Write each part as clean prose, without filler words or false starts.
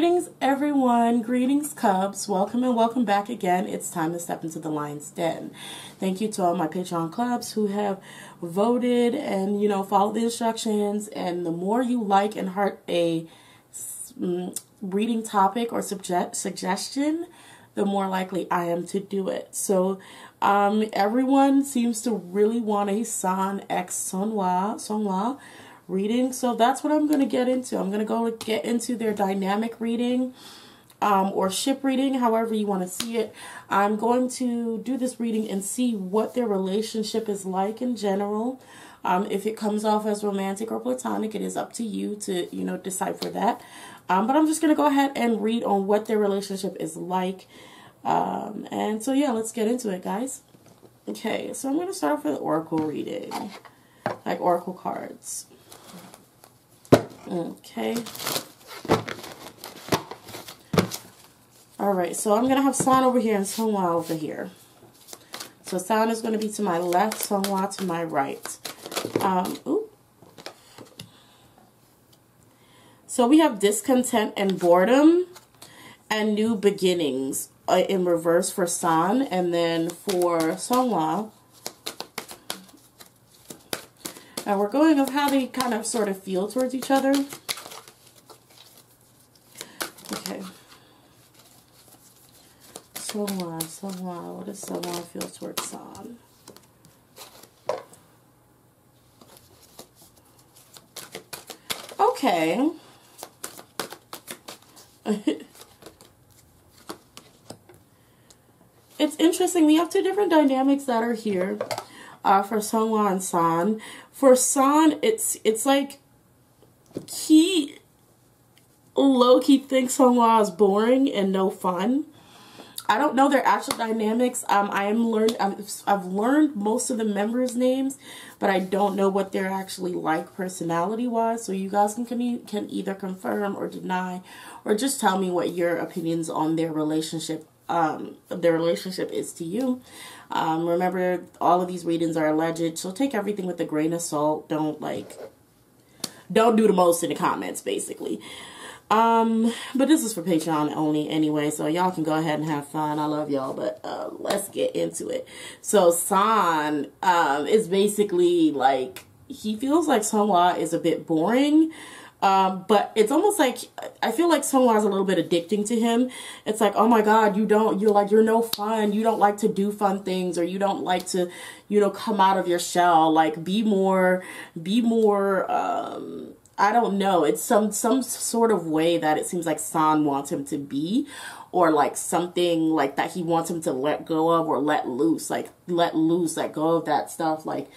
Greetings, everyone. Greetings, Cubs. Welcome and welcome back again. It's time to step into the lion's den. Thank you to all my Patreon clubs who have voted and, followed the instructions. And the more you like and heart a reading topic or suggestion, the more likely I am to do it. So, everyone seems to really want a San X Seonghwa reading, so that's what I'm going to get into. I'm going to get into their dynamic reading or ship reading, however you want to see it. I'm going to do this reading and see what their relationship is like in general. If it comes off as romantic or platonic, it is up to you to, decipher that. But I'm just going to go ahead and read on what their relationship is like. And so, yeah, let's get into it, guys. Okay, so I'm going to start off with oracle reading, like oracle cards. Okay. Alright, so I'm going to have San over here and Seonghwa over here. So San is going to be to my left, Seonghwa to my right. So we have discontent and boredom and new beginnings in reverse for San, and then for Seonghwa. And we're going of how they kind of sort of feel towards each other. Okay. Seonghwa, what does Seonghwa feel towards San? Okay. It's interesting. We have two different dynamics that are here for Seonghwa and San. For San, it's like he low-key thinks Seonghwa is boring and no fun. I don't know their actual dynamics. I've learned most of the members' names, but I don't know what they're actually like personality-wise. So you guys can either confirm or deny, or just tell me what your opinions on their relationship is to you. Remember, all of these readings are alleged, so take everything with a grain of salt. Don't do the most in the comments, basically. But this is for Patreon only anyway, so y'all can go ahead and have fun. I love y'all, but let's get into it. So San is basically like, he feels like Seonghwa is a bit boring. But it's almost like, I feel like Seonghwa is a little bit addicting to him. It's like, oh my God, you're no fun. You don't like to do fun things, or you don't like to, come out of your shell. Like, be more, I don't know. It's some sort of way that it seems like San wants him to be, or like something like that he wants him to let go of, or let go of that stuff. Like,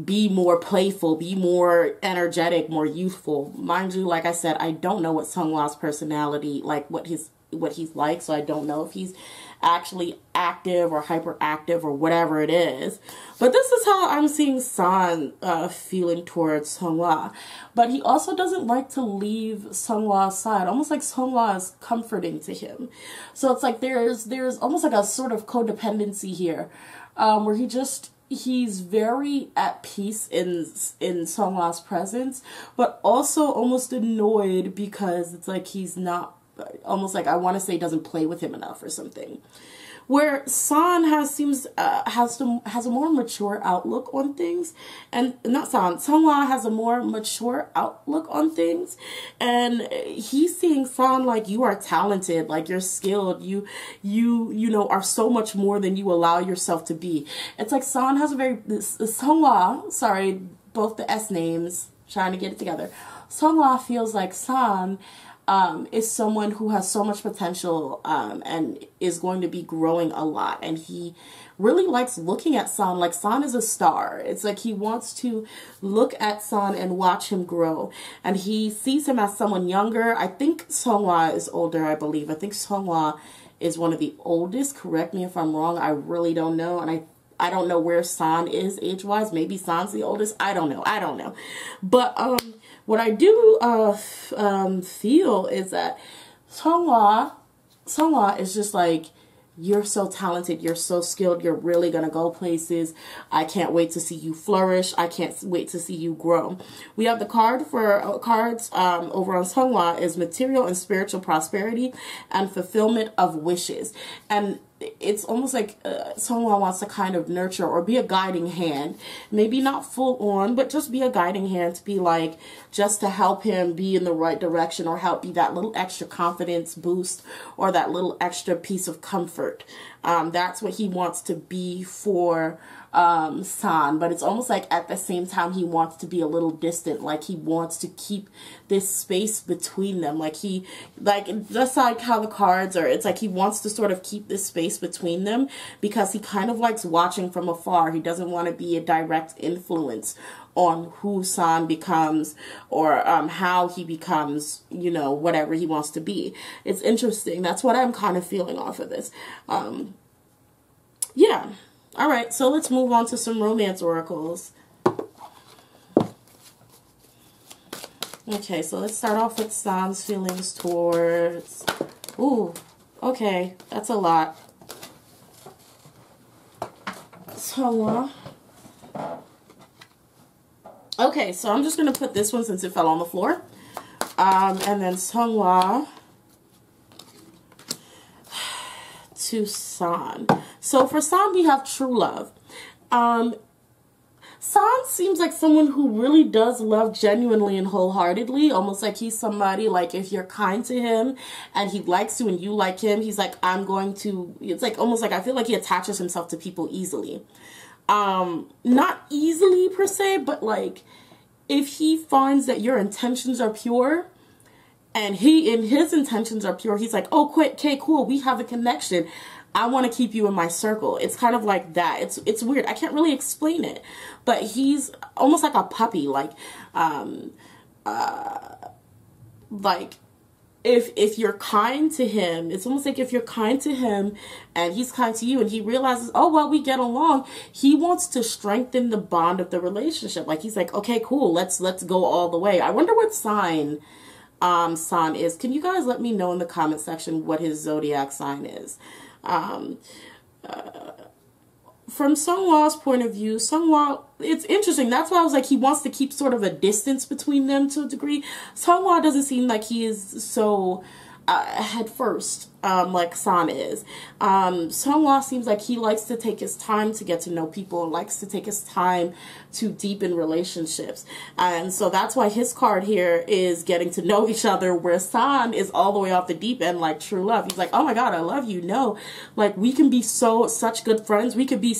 be more playful, be more energetic, more youthful. Mind you, like I said, I don't know what Seonghwa's personality, like what he's like, so I don't know if he's actually active or hyperactive or whatever it is. But this is how I'm seeing San feeling towards Seonghwa. But he also doesn't like to leave Seonghwa's side, almost like Seonghwa is comforting to him. So it's like there's almost like a sort of codependency here, where he's very at peace in Seonghwa's presence, but also almost annoyed because it's like he's not, almost like, I want to say, doesn't play with him enough or something. Where San has a more mature outlook on things, and not San, Seonghwa has a more mature outlook on things, and he's seeing San like, you are talented, like you're skilled, you are so much more than you allow yourself to be. It's like San has a Seonghwa, sorry, both the S names, trying to get it together. Seonghwa feels like San is someone who has so much potential and is going to be growing a lot. And he really likes looking at San like San is a star. It's like he wants to look at San and watch him grow. And he sees him as someone younger. I think Seonghwa is older, I believe. I think Seonghwa is one of the oldest. Correct me if I'm wrong. I really don't know. And I don't know where San is age-wise. Maybe San's the oldest. I don't know. But what I do feel is that Seonghwa is just like you're so talented, you're so skilled, you're really gonna go places. I can't wait to see you flourish. I can't wait to see you grow. We have the card for cards over on Seonghwa is material and spiritual prosperity and fulfillment of wishes. And it's almost like someone wants to kind of nurture or be a guiding hand. Maybe not full on, but just be a guiding hand to be like, just to help him be in the right direction or help be that little extra confidence boost or that little extra piece of comfort. That's what he wants to be for San, but it's almost like at the same time he wants to be a little distant, like he wants to keep this space between them, like just like how the cards are, it's like he wants to sort of keep this space between them because he kind of likes watching from afar. He doesn't want to be a direct influence on who San becomes or how he becomes, you know, whatever he wants to be. It's interesting. That's what I'm kind of feeling off of this. Yeah. All right, so let's move on to some romance oracles. Okay, so let's start off with San's feelings towards... Ooh, okay, that's a lot. Seonghwa. Okay, so I'm just going to put this one since it fell on the floor. And then Seonghwa to San. So for San, we have true love. San seems like someone who really does love genuinely and wholeheartedly, almost like he's somebody, like if you're kind to him and he likes you and you like him, he's like, I'm going to, it's like almost like I feel like he attaches himself to people easily. Not easily per se, but like if he finds that your intentions are pure, and his intentions are pure, he's like, oh, okay, cool, we have a connection. I want to keep you in my circle. It's kind of like that. It's weird. I can't really explain it, but he's almost like a puppy. Like if you're kind to him, it's almost like if you're kind to him and he's kind to you and he realizes, oh, well, we get along, he wants to strengthen the bond of the relationship. Like he's like, okay, cool, let's go all the way. I wonder what sign San is. Can you guys let me know in the comment section what his zodiac sign is? From Seonghwa's point of view, Seonghwa, it's interesting. That's why I was like, he wants to keep sort of a distance between them to a degree. Seonghwa doesn't seem like he is so head first like San is. Seonghwa seems like he likes to take his time to get to know people, likes to take his time to deepen relationships. And so that's why his card here is getting to know each other, where San is all the way off the deep end, like true love. He's like, oh my God, I love you. No, like we can be such good friends. We could be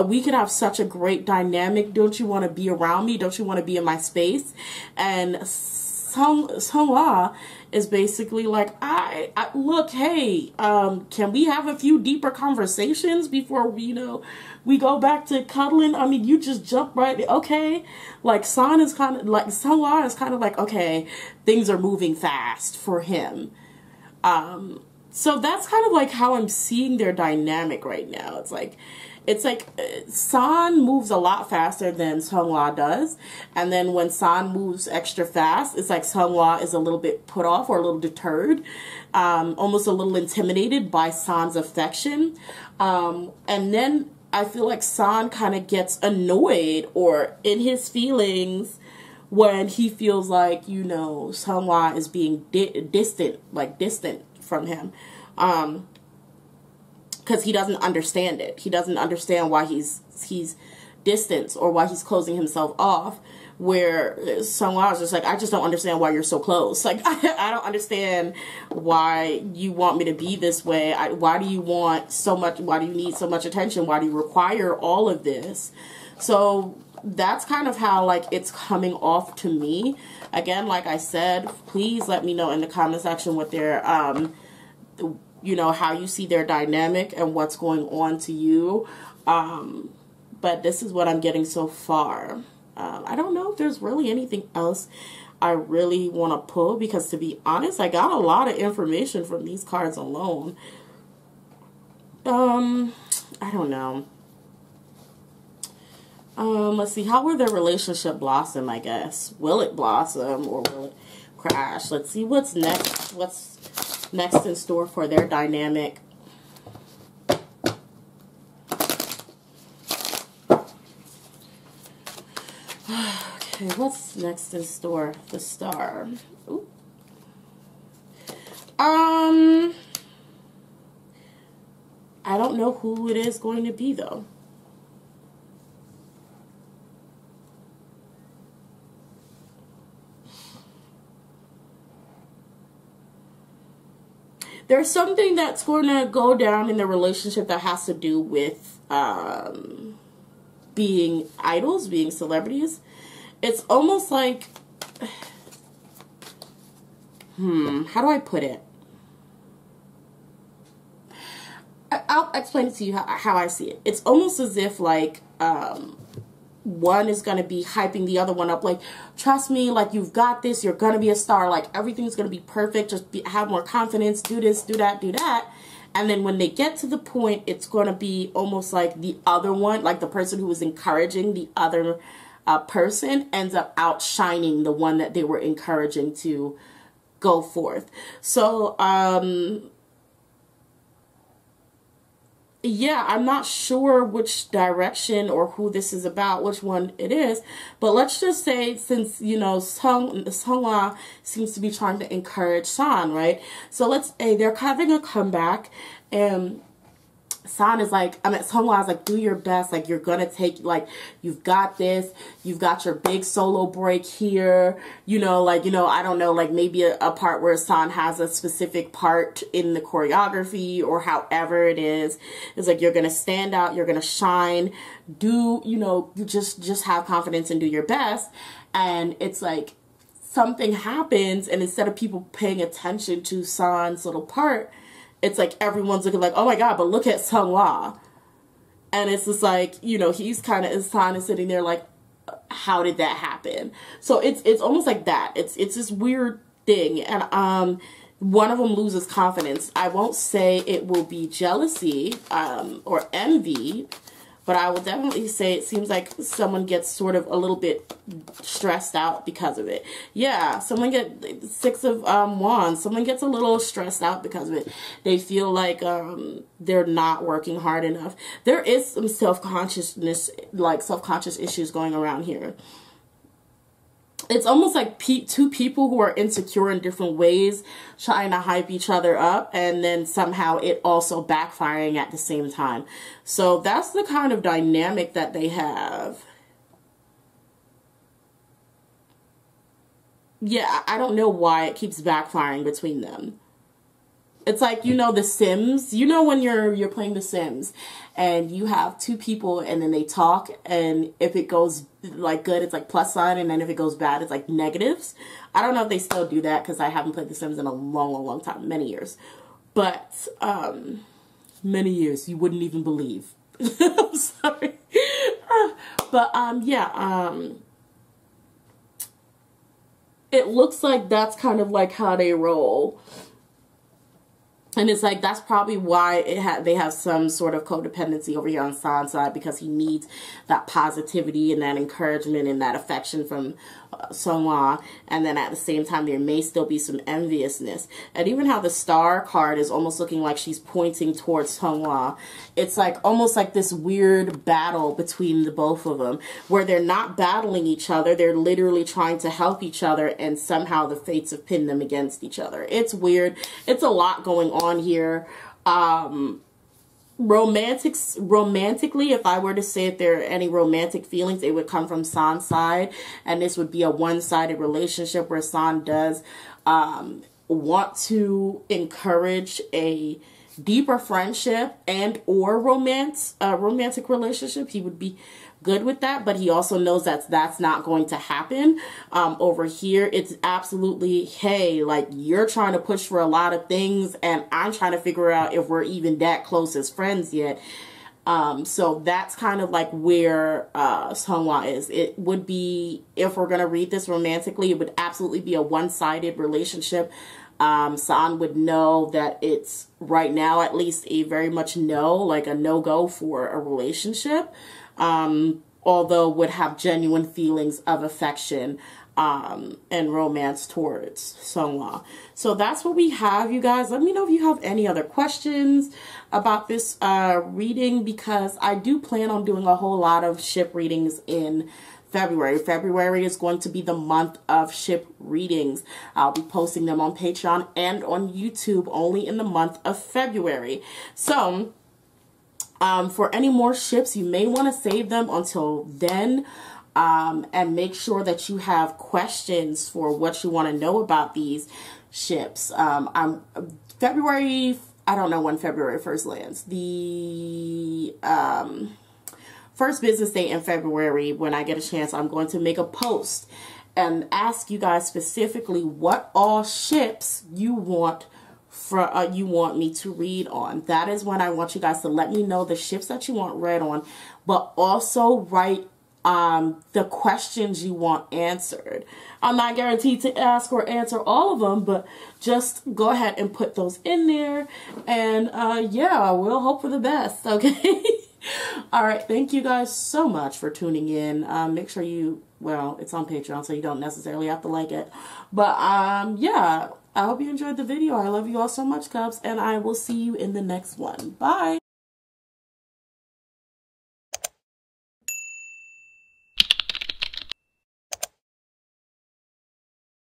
we could have such a great dynamic. Don't you want to be around me? Don't you want to be in my space? And Seonghwa is basically like, I look, hey, can we have a few deeper conversations before we, we go back to cuddling? I mean, you just jump right, okay? Like Seonghwa is kind of like, okay, things are moving fast for him. So that's kind of like how I'm seeing their dynamic right now. It's like San moves a lot faster than Seonghwa does. And then when San moves extra fast, it's like Seonghwa is a little bit put off or a little deterred, almost a little intimidated by San's affection. And then I feel like San kind of gets annoyed or in his feelings when he feels like, Seonghwa is being distant from him. Because he doesn't understand it. He doesn't understand why he's distant or why he's closing himself off. Where Seonghwa is just like, I just don't understand why you're so close. Like, I don't understand why you want me to be this way. Why do you want so much? Why do you need so much attention? Why do you require all of this? So that's kind of how like it's coming off to me. Again, like I said, please let me know in the comment section what their how you see their dynamic and what's going on to you. But this is what I'm getting so far. I don't know if there's really anything else I really want to pull, because to be honest, I got a lot of information from these cards alone. I don't know. Let's see. How will their relationship blossom, I guess? Will it blossom or will it crash? Let's see what's next. What's next in store for their dynamic. Okay, what's next in store? The Star. Ooh. I don't know who it is going to be, though. There's something that's going to go down in the relationship that has to do with being idols, being celebrities. It's almost like, how do I put it? I'll explain it to you how I see it. It's almost as if, like, one is going to be hyping the other one up, like, trust me, like, you've got this, you're going to be a star, like, everything's going to be perfect, just have more confidence, do this, do that, do that. And then when they get to the point, it's going to be almost like the other one, like the person who was encouraging the other person ends up outshining the one that they were encouraging to go forth. So, yeah, I'm not sure which direction or who this is about, which one it is, but let's just say, since, you know, Seonghwa seems to be trying to encourage San, right? So let's say they're having a comeback, and San is like, Seonghwa is like, do your best, like, you're gonna take, like, you've got this, you've got your big solo break here, you know, like, you know, I don't know, like, maybe a part where San has a specific part in the choreography, or however it is, it's like, you're gonna stand out, you're gonna shine, do, you know, you just have confidence and do your best. And it's like, something happens, and instead of people paying attention to San's little part, it's like everyone's looking like, oh my god, but look at Seonghwa. And it's just like, you know, he's kind of, San is sitting there like, how did that happen? So it's almost like that. It's this weird thing. And one of them loses confidence. I won't say it will be jealousy or envy, but I will definitely say it seems like someone gets sort of a little bit stressed out because of it. Yeah, someone gets Six of Wands. Someone gets a little stressed out because of it. They feel like they're not working hard enough. There is some self-consciousness, like self-conscious issues going around here. It's almost like two people who are insecure in different ways trying to hype each other up, and then somehow it also backfiring at the same time. So that's the kind of dynamic that they have. Yeah, I don't know why it keeps backfiring between them. It's like, you know, The Sims. You know when you're playing The Sims and you have two people and then they talk, and if it goes like good, it's like plus sign, and then if it goes bad, it's like negatives. I don't know if they still do that because I haven't played The Sims in a long time, many years. But many years, you wouldn't even believe. I'm sorry. But yeah, it looks like that's kind of like how they roll. And it's like, that's probably why they have some sort of codependency over here on San's side, because he needs that positivity and that encouragement and that affection from Seonghwa. And then at the same time, there may still be some enviousness. And even how the Star card is almost looking like she's pointing towards Seonghwa. It's like almost like this weird battle between the both of them, where they're not battling each other. They're literally trying to help each other, and somehow the fates have pinned them against each other. It's weird. It's a lot going on here. Romantically, if I were to say if there are any romantic feelings, it would come from San's side, and this would be a one-sided relationship where San does want to encourage a deeper friendship and or romantic relationship. He would be good with that, but he also knows that that's not going to happen. Over here, it's absolutely, hey, like, you're trying to push for a lot of things, and I'm trying to figure out if we're even that close as friends yet. So that's kind of like where Seonghwa is. It would be, if we're going to read this romantically, it would absolutely be a one-sided relationship. San would know that it's, right now at least, a very much no, like a no-go for a relationship. Although would have genuine feelings of affection and romance towards Seonghwa. So that's what we have, you guys. Let me know if you have any other questions about this reading, because I do plan on doing a whole lot of ship readings in February. February is going to be the month of ship readings. I'll be posting them on Patreon and on YouTube only in the month of February. So, for any more ships, you may want to save them until then. And make sure that you have questions for what you want to know about these ships. February, I don't know when February 1st lands. The first business day in February, when I get a chance, I'm going to make a post and ask you guys specifically what all ships you want me to read on. That is when I want you guys to let me know the ships that you want read on, but also write the questions you want answered. I'm not guaranteed to ask or answer all of them, but just go ahead and put those in there. And yeah, we'll hope for the best, okay? All right, thank you guys so much for tuning in. Make sure you, well, it's on Patreon, so you don't necessarily have to like it. But yeah, I hope you enjoyed the video. I love you all so much, Cubs, and I will see you in the next one. Bye.